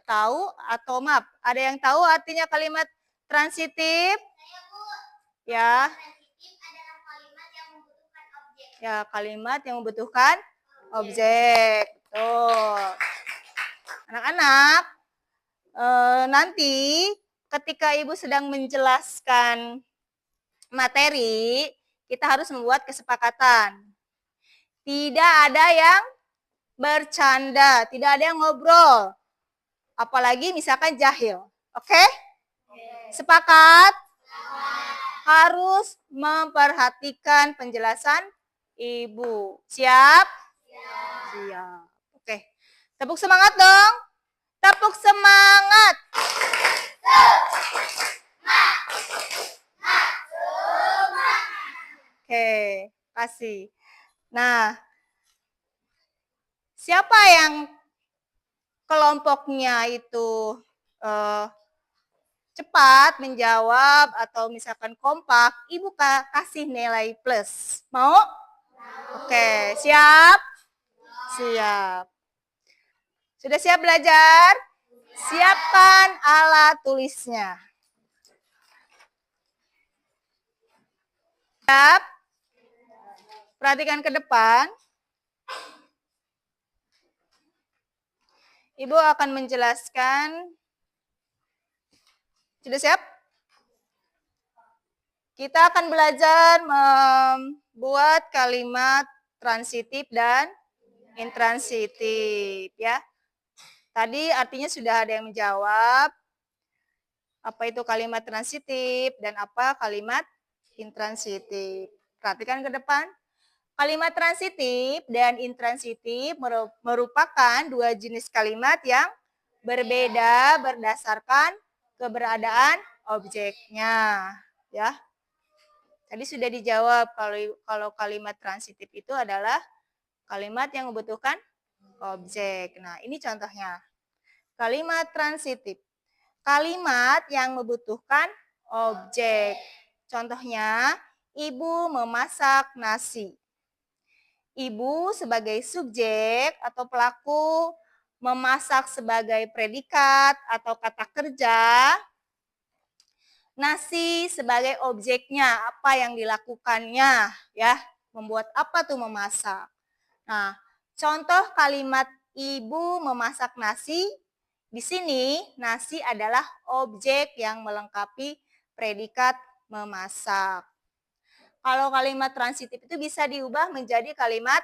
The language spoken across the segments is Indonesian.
tahu atau maaf? Ada yang tahu artinya kalimat transitif? Ya. Ya, kalimat yang membutuhkan objek. Betul. Anak-anak, nanti ketika Ibu sedang menjelaskan materi, kita harus membuat kesepakatan. Tidak ada yang bercanda, tidak ada yang ngobrol. Apalagi misalkan jahil. Oke? Sepakat? Harus memperhatikan penjelasan Ibu. Siap? Siap. Oke. Tepuk semangat dong. Tepuk semangat. Oke, kasih. Nah, siapa yang kelompoknya itu cepat menjawab atau misalkan kompak, Ibu kasih nilai plus. Mau? Oke, siap? Siap. Sudah siap belajar? Siapkan alat tulisnya. Siap? Perhatikan ke depan. Ibu akan menjelaskan. Sudah siap? Kita akan belajar membuat kalimat transitif dan intransitif ya. Tadi artinya sudah ada yang menjawab. Apa itu kalimat transitif dan apa kalimat intransitif. Perhatikan ke depan. Kalimat transitif dan intransitif merupakan dua jenis kalimat yang berbeda berdasarkan keberadaan objeknya. Ya. Tadi sudah dijawab kalau kalimat transitif itu adalah kalimat yang membutuhkan objek. Nah, ini contohnya. Kalimat transitif. Kalimat yang membutuhkan objek. Contohnya, Ibu memasak nasi. Ibu sebagai subjek atau pelaku, memasak sebagai predikat atau kata kerja, nasi sebagai objeknya, apa yang dilakukannya, ya, membuat apa tuh memasak. Nah, contoh kalimat Ibu memasak nasi, di sini nasi adalah objek yang melengkapi predikat memasak. Kalau kalimat transitif itu bisa diubah menjadi kalimat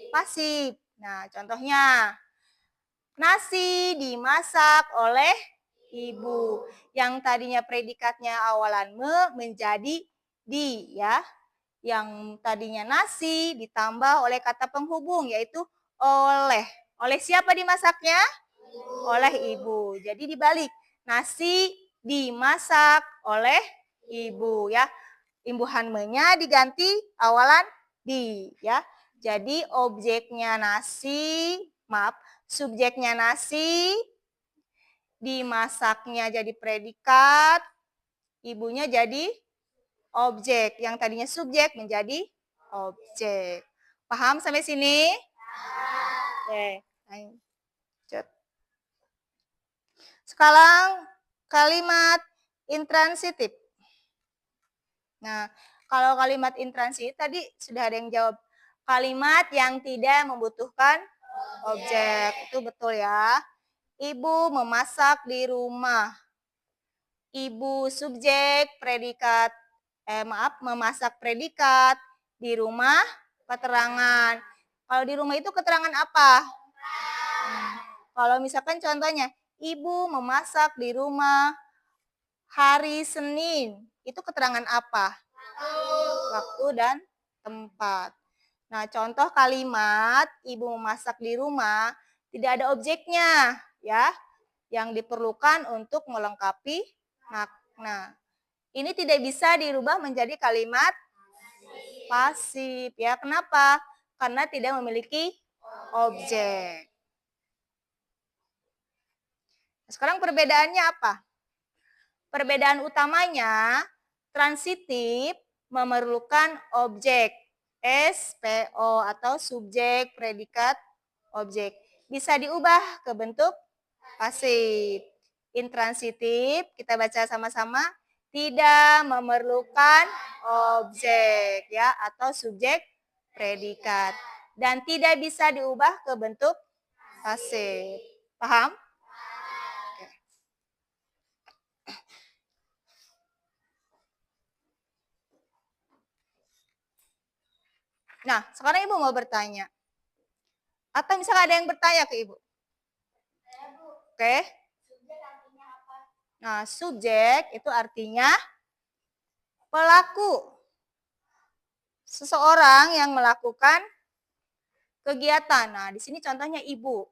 pasif. Nah, contohnya, nasi dimasak oleh Ibu. Yang tadinya predikatnya awalan me menjadi di, ya. Yang tadinya nasi ditambah oleh kata penghubung yaitu oleh. Oleh siapa dimasaknya? Oleh Ibu. Jadi dibalik. Nasi dimasak oleh Ibu ya. Imbuhan me-nya diganti awalan di ya. Jadi objeknya nasi, subjeknya nasi, dimasaknya jadi predikat, ibunya jadi objek. Yang tadinya subjek menjadi objek. Paham sampai sini? Oke, lanjut. Sekarang kalimat intransitif. Nah, kalau kalimat intransitif tadi sudah ada yang jawab. Kalimat yang tidak membutuhkan objek. Itu betul ya. Ibu memasak di rumah. Ibu subjek, predikat, memasak predikat, di rumah keterangan. Kalau di rumah itu keterangan apa? Kalau misalkan contohnya, Ibu memasak di rumah hari Senin. Itu keterangan apa? Waktu dan tempat. Nah, contoh kalimat Ibu memasak di rumah tidak ada objeknya, ya. Yang diperlukan untuk melengkapi makna. Ini tidak bisa dirubah menjadi kalimat pasif, ya. Kenapa? Karena tidak memiliki objek. Sekarang perbedaannya apa? Perbedaan utamanya, transitif memerlukan objek, SPO atau subjek, predikat, objek. Bisa diubah ke bentuk pasif. Intransitif, kita baca sama-sama, tidak memerlukan objek ya atau subjek predikat dan tidak bisa diubah ke bentuk pasif. Paham? Oke. Nah, sekarang Ibu mau bertanya. Atau misalnya ada yang bertanya ke Ibu? Oke. Nah, subjek itu artinya pelaku. Seseorang yang melakukan kegiatan. Nah, di sini contohnya ibu.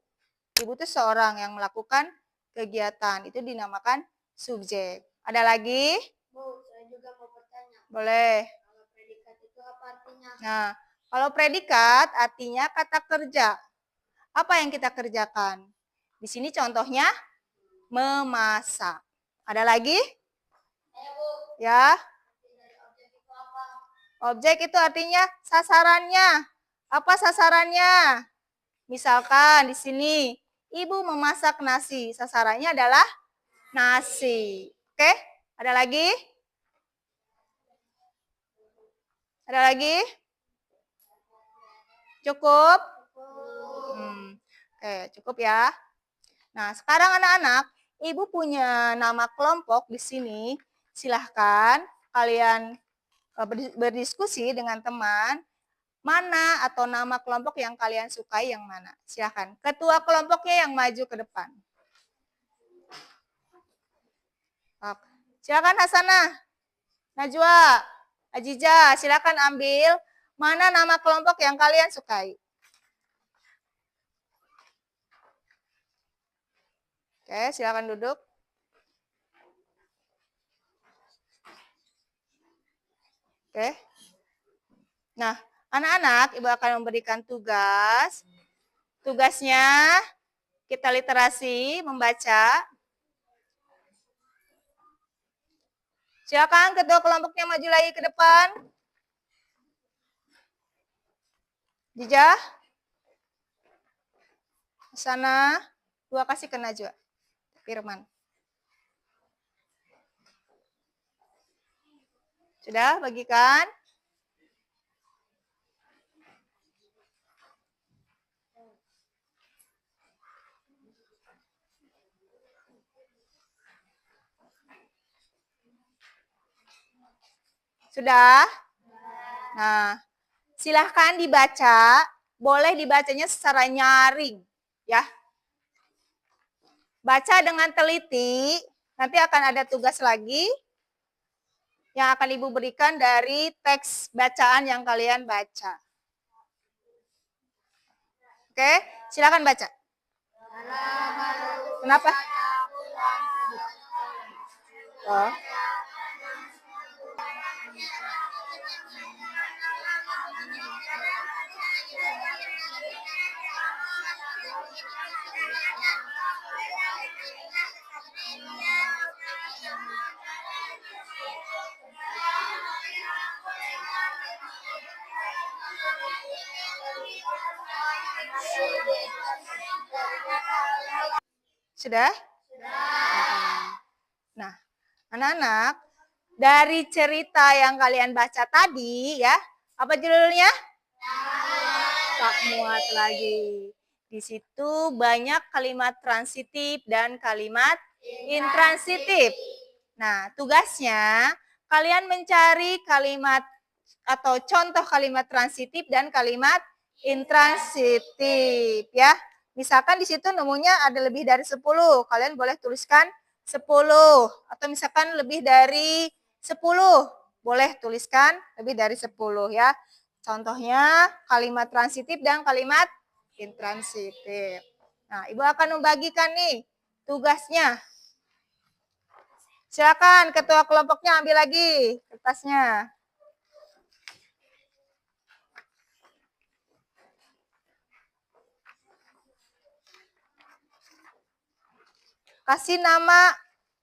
Ibu itu seorang yang melakukan kegiatan. Itu dinamakan subjek. Ada lagi? Bu, saya juga mau bertanya. Boleh. Kalau predikat itu apa artinya? Nah, kalau predikat artinya kata kerja. Apa yang kita kerjakan? Di sini contohnya memasak. Ada lagi? Bu. Ya. Dari objek itu apa? Objek itu artinya sasarannya. Apa sasarannya? Misalkan di sini ibu memasak nasi. Sasarannya adalah nasi. Oke? Ada lagi? Ada lagi? Cukup? Oke, cukup ya. Nah, sekarang anak-anak, ibu punya nama kelompok di sini. Silahkan kalian berdiskusi dengan teman. Mana atau nama kelompok yang kalian sukai yang mana? Silahkan. Ketua kelompoknya yang maju ke depan. Silakan Hasanah, Najwa, Ajiza, silakan ambil mana nama kelompok yang kalian sukai. Oke, silakan duduk. Oke. Nah, anak-anak, Ibu akan memberikan tugas. Tugasnya kita literasi, membaca. Silakan ketua kelompoknya maju lagi ke depan. Jija. Sana, dua kasih ke Najwa. Firman. Sudah bagikan? Sudah? Nah, silahkan dibaca. Boleh dibacanya secara nyaring. Ya. Baca dengan teliti. Nanti akan ada tugas lagi yang akan Ibu berikan dari teks bacaan yang kalian baca. Oke, silakan baca. Kenapa? Oh. Sudah? Nah, anak-anak, dari cerita yang kalian baca tadi ya, apa judulnya? Tak muat lagi. Di situ banyak kalimat transitif dan kalimat intransitif. Nah, tugasnya kalian mencari kalimat atau contoh kalimat transitif dan kalimat intransitif ya. Misalkan di situ nemunya ada lebih dari 10, kalian boleh tuliskan 10 atau misalkan lebih dari 10, boleh tuliskan lebih dari 10 ya. Contohnya kalimat transitif dan kalimat intransitif. Nah, Ibu akan membagikan nih tugasnya. Silakan ketua kelompoknya ambil lagi kertasnya. Kasih nama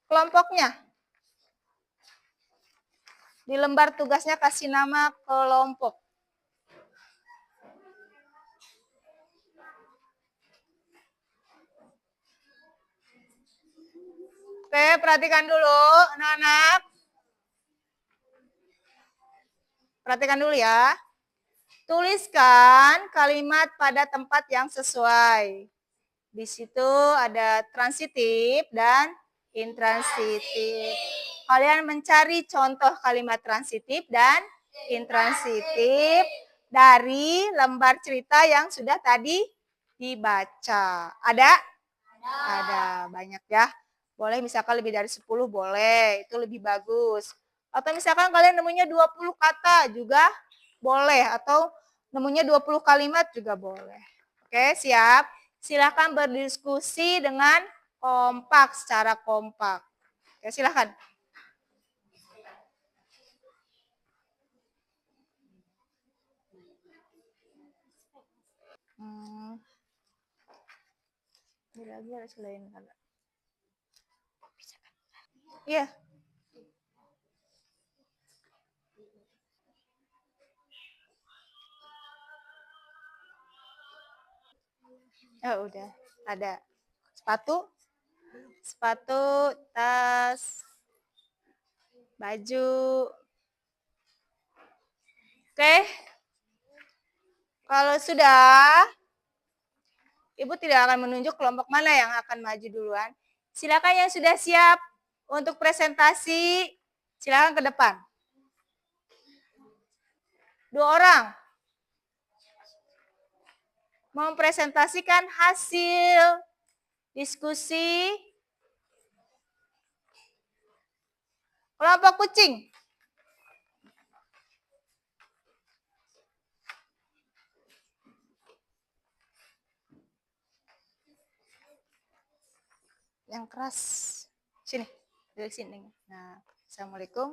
kelompoknya. Di lembar tugasnya kasih nama kelompok. Oke, perhatikan dulu anak-anak. Perhatikan dulu ya. Tuliskan kalimat pada tempat yang sesuai. Di situ ada transitif dan intransitif. Kalian mencari contoh kalimat transitif dan intransitif dari lembar cerita yang sudah tadi dibaca. Ada? Ada, banyak ya. Boleh misalkan lebih dari 10 boleh, itu lebih bagus. Atau misalkan kalian nemunya 20 kata juga boleh, atau nemunya 20 kalimat juga boleh. Oke, siap? Silakan berdiskusi dengan kompak, secara kompak. Oke, silakan. Ini lagi harus lain kali. Iya. Oh, udah. Ada. Sepatu, tas, baju. Oke. Kalau sudah, Ibu tidak akan menunjuk kelompok mana yang akan maju duluan. Silakan yang sudah siap untuk presentasi, silakan ke depan. 2 orang mempresentasikan hasil diskusi kelompok kucing. Yang keras. Sini, dari sini. Nah, Assalamualaikum.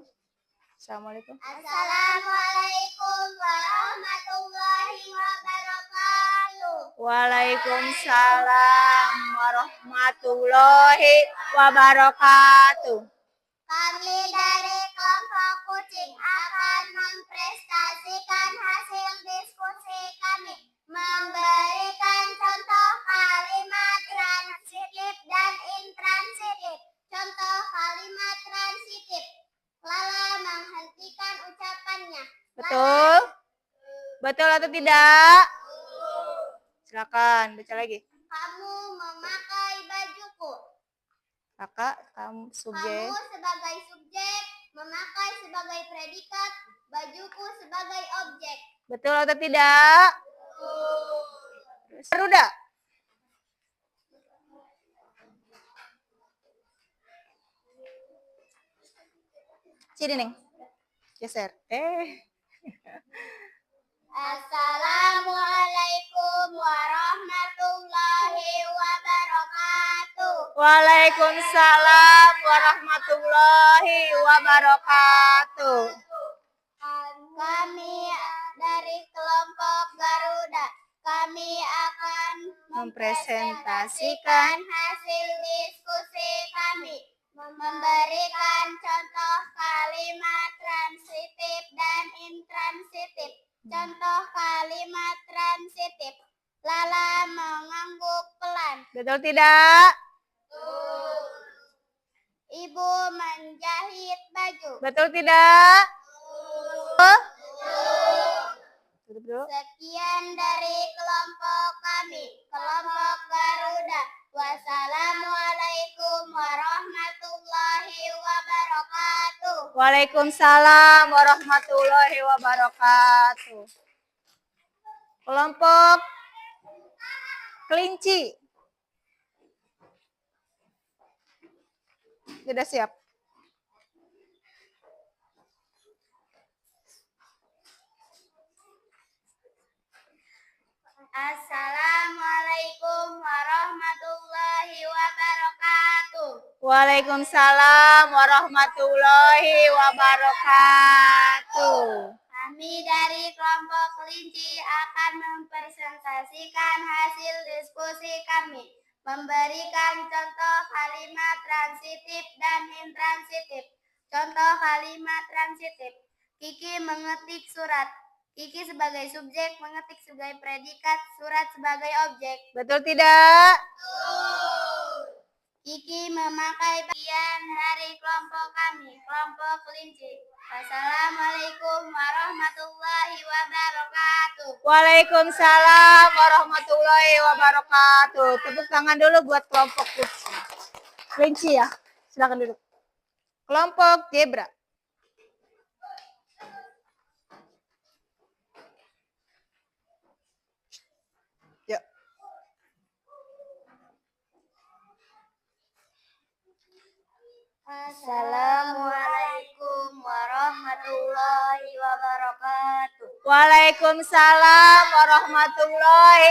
Assalamualaikum. Assalamualaikum warahmatullahi wabarakatuh. Waalaikumsalam warahmatullahi wabarakatuh. Kami dari kelompok kucing akan mempresentasikan hasil diskusi kami, memberikan contoh kalimat transitif dan intransitif. Contoh kalimat transitif: Lala menghentikan ucapannya. Betul? Betul atau tidak? Silakan baca lagi. Kamu memakai bajuku. Kakak, kamu subjek. Kamu sebagai subjek, memakai sebagai predikat, bajuku sebagai objek. Betul atau tidak? Ruda. Sini, Neng. Geser. Assalamualaikum warahmatullahi wabarakatuh. Waalaikumsalam warahmatullahi wabarakatuh. Kami dari kelompok Garuda. Kami akan mempresentasikan hasil diskusi kami, memberikan contoh kalimat transitif dan intransitif. Contoh kalimat transitif: Lala mengangguk pelan. Betul tidak? Ibu menjahit baju. Betul tidak? Sekian dari kelompok kami, kelompok Garuda. Wassalamualaikum warahmatullahi wabarakatuh. Waalaikumsalam warahmatullahi wabarakatuh. Kelompok kelinci. Sudah siap? Assalamualaikum warahmatullahi wabarakatuh. Waalaikumsalam warahmatullahi wabarakatuh. Kami dari kelompok kelinci akan mempresentasikan hasil diskusi kami, memberikan contoh kalimat transitif dan intransitif. Contoh kalimat transitif: Kiki mengetik surat. Kiki sebagai subjek, mengetik sebagai predikat, surat sebagai objek. Betul tidak? Kiki memakai bagian dari kelompok kami, kelompok kelinci. Wassalamualaikum warahmatullahi wabarakatuh. Waalaikumsalam warahmatullahi wabarakatuh. Tepuk tangan dulu buat kelompok kelinci ya. Silakan duduk. Kelompok zebra. Yuk. Assalamualaikum warahmatullahi wabarakatuh. Waalaikumsalam warahmatullahi